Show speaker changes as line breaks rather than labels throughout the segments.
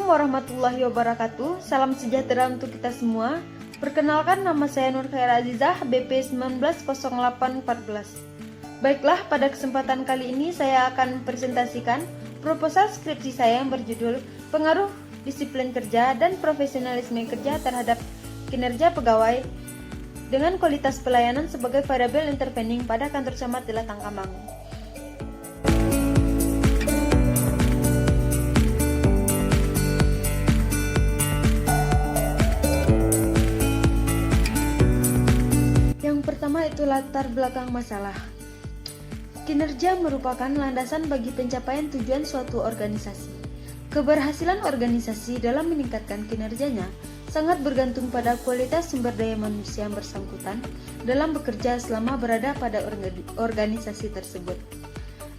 warahmatullahi wabarakatuh. Salam sejahtera untuk kita semua. Perkenalkan, nama saya Nur Khaira Azizah, BP 190814. Baiklah, pada kesempatan kali ini saya akan presentasikan proposal skripsi saya yang berjudul Pengaruh Disiplin Kerja dan Profesionalisme Kerja terhadap Kinerja Pegawai dengan Kualitas Pelayanan sebagai variabel intervening pada kantor camat di Latangkamang. Yang pertama itu latar belakang masalah. Kinerja merupakan landasan bagi pencapaian tujuan suatu organisasi. Keberhasilan organisasi dalam meningkatkan kinerjanya sangat bergantung pada kualitas sumber daya manusia yang bersangkutan dalam bekerja selama berada pada organisasi tersebut.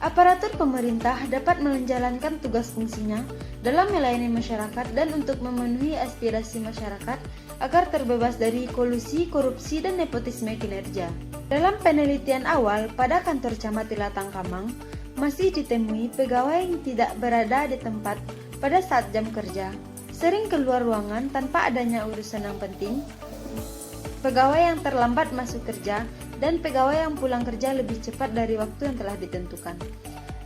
Aparatur pemerintah dapat menjalankan tugas fungsinya dalam melayani masyarakat dan untuk memenuhi aspirasi masyarakat agar terbebas dari kolusi, korupsi, dan nepotisme kinerja. Dalam penelitian awal pada kantor camat di Latangkamang, masih ditemui pegawai yang tidak berada di tempat pada saat jam kerja, sering keluar ruangan tanpa adanya urusan yang penting, pegawai yang terlambat masuk kerja, dan pegawai yang pulang kerja lebih cepat dari waktu yang telah ditentukan.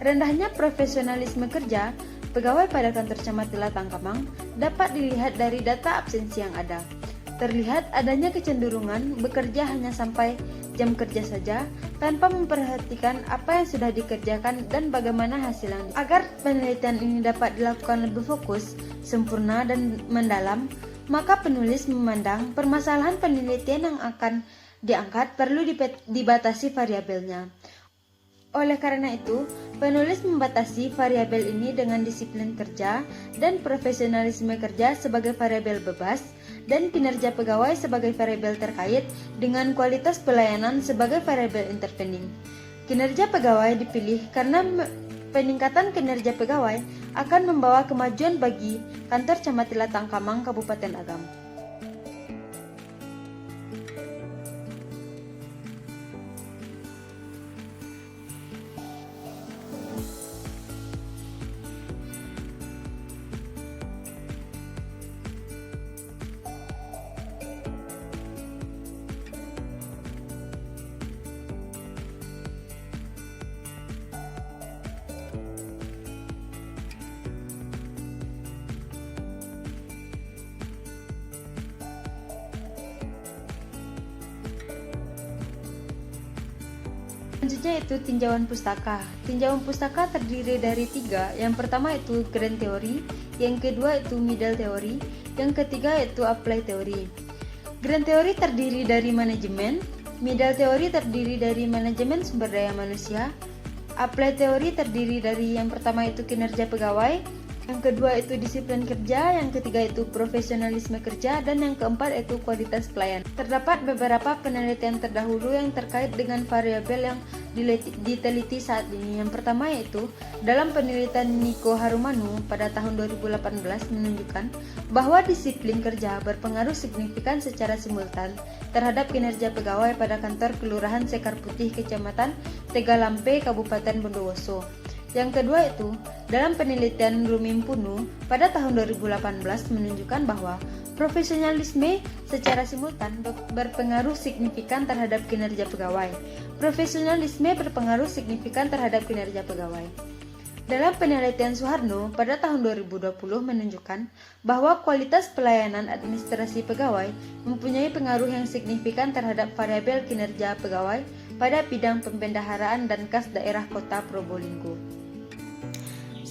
Rendahnya profesionalisme kerja pegawai pada kantor camat di Latangkamang dapat dilihat dari data absensi yang ada. Terlihat adanya kecenderungan bekerja hanya sampai jam kerja saja tanpa memperhatikan apa yang sudah dikerjakan dan bagaimana hasil yang agar penelitian ini dapat dilakukan lebih fokus, sempurna, dan mendalam, maka penulis memandang permasalahan penelitian yang akan diangkat perlu dibatasi variabelnya. Oleh karena itu, penulis membatasi variabel ini dengan disiplin kerja dan profesionalisme kerja sebagai variabel bebas dan kinerja pegawai sebagai variabel terkait dengan kualitas pelayanan sebagai variabel intervening. Kinerja pegawai dipilih karena peningkatan kinerja pegawai akan membawa kemajuan bagi kantor camat di Latangkamang, Kabupaten Agam. Selanjutnya itu tinjauan pustaka. Tinjauan pustaka terdiri dari 3. Yang pertama itu grand theory, yang kedua itu middle theory, yang ketiga itu apply theory. Grand theory terdiri dari manajemen, middle theory terdiri dari manajemen sumber daya manusia, apply theory terdiri dari yang pertama itu kinerja pegawai, yang kedua itu disiplin kerja, yang ketiga itu profesionalisme kerja, dan yang keempat itu kualitas pelayanan. Terdapat beberapa penelitian terdahulu yang terkait dengan variabel yang diteliti saat ini. Yang pertama yaitu dalam penelitian Niko Harumanu pada tahun 2018 menunjukkan bahwa disiplin kerja berpengaruh signifikan secara simultan terhadap kinerja pegawai pada kantor Kelurahan Sekar Putih, Kecamatan Tegalampe, Kabupaten Bondowoso. Yang kedua itu, dalam penelitian Rumimpunu pada tahun 2018 menunjukkan bahwa profesionalisme secara simultan berpengaruh signifikan terhadap kinerja pegawai. Profesionalisme berpengaruh signifikan terhadap kinerja pegawai. Dalam penelitian Suharno pada tahun 2020 menunjukkan bahwa kualitas pelayanan administrasi pegawai mempunyai pengaruh yang signifikan terhadap variabel kinerja pegawai pada bidang pembendaharaan dan kas daerah Kota Probolinggo.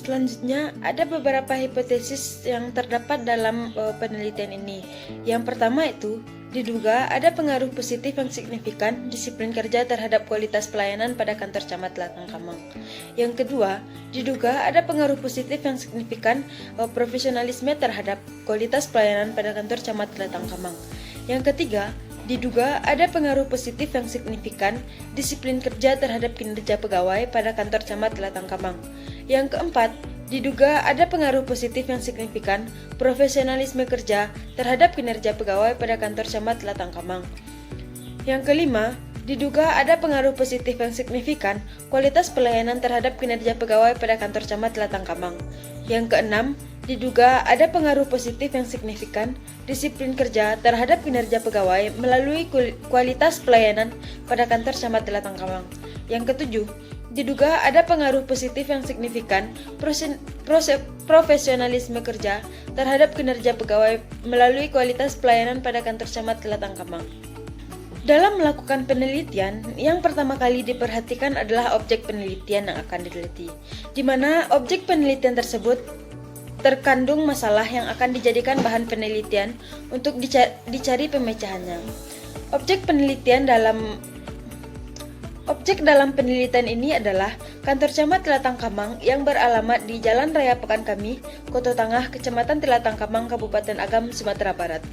Selanjutnya, ada beberapa hipotesis yang terdapat dalam penelitian ini. Yang pertama itu, diduga ada pengaruh positif yang signifikan disiplin kerja terhadap kualitas pelayanan pada kantor camat Latangkamang. Yang kedua, diduga ada pengaruh positif yang signifikan profesionalisme terhadap kualitas pelayanan pada kantor camat Latangkamang. Yang ketiga, diduga ada pengaruh positif yang signifikan disiplin kerja terhadap kinerja pegawai pada kantor camat Latangkamang. Yang keempat, diduga ada pengaruh positif yang signifikan profesionalisme kerja terhadap kinerja pegawai pada kantor camat Latangkamang. Yang kelima, diduga ada pengaruh positif yang signifikan kualitas pelayanan terhadap kinerja pegawai pada kantor camat Latangkamang. Yang keenam, Diduga ada pengaruh positif yang signifikan disiplin kerja terhadap kinerja pegawai melalui kualitas pelayanan pada kantor camat Telatangkamang. Yang ketujuh, diduga ada pengaruh positif yang signifikan profesionalisme kerja terhadap kinerja pegawai melalui kualitas pelayanan pada kantor camat Telatangkamang. Dalam melakukan penelitian, yang pertama kali diperhatikan adalah objek penelitian yang akan diteliti, di mana objek penelitian tersebut terkandung masalah yang akan dijadikan bahan penelitian untuk dicari pemecahannya. Objek dalam penelitian ini adalah kantor camat Telatangkamang yang beralamat di Jalan Raya Pekankami, Koto Tangah, Kecamatan Telatangkamang, Kabupaten Agam, Sumatera Barat.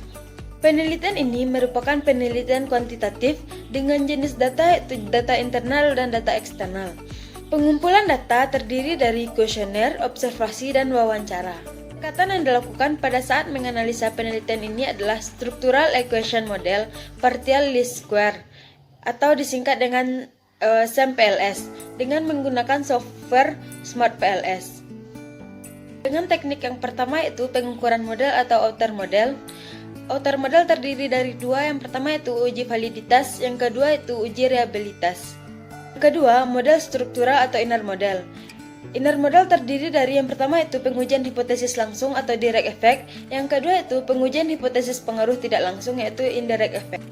Penelitian ini merupakan penelitian kuantitatif dengan jenis data yaitu data internal dan data eksternal. Pengumpulan data terdiri dari kuesioner, observasi, dan wawancara. Pendekatan yang dilakukan pada saat menganalisa penelitian ini adalah Structural Equation Model Partial Least Square atau disingkat dengan SEM-PLS dengan menggunakan software Smart PLS. Dengan teknik yang pertama yaitu pengukuran model atau outer model. Outer model terdiri dari dua, yang pertama yaitu uji validitas, yang kedua yaitu uji reliabilitas. Kedua, model struktural atau inner model. Inner model terdiri dari yang pertama yaitu pengujian hipotesis langsung atau direct effect, yang kedua yaitu pengujian hipotesis pengaruh tidak langsung yaitu indirect effect.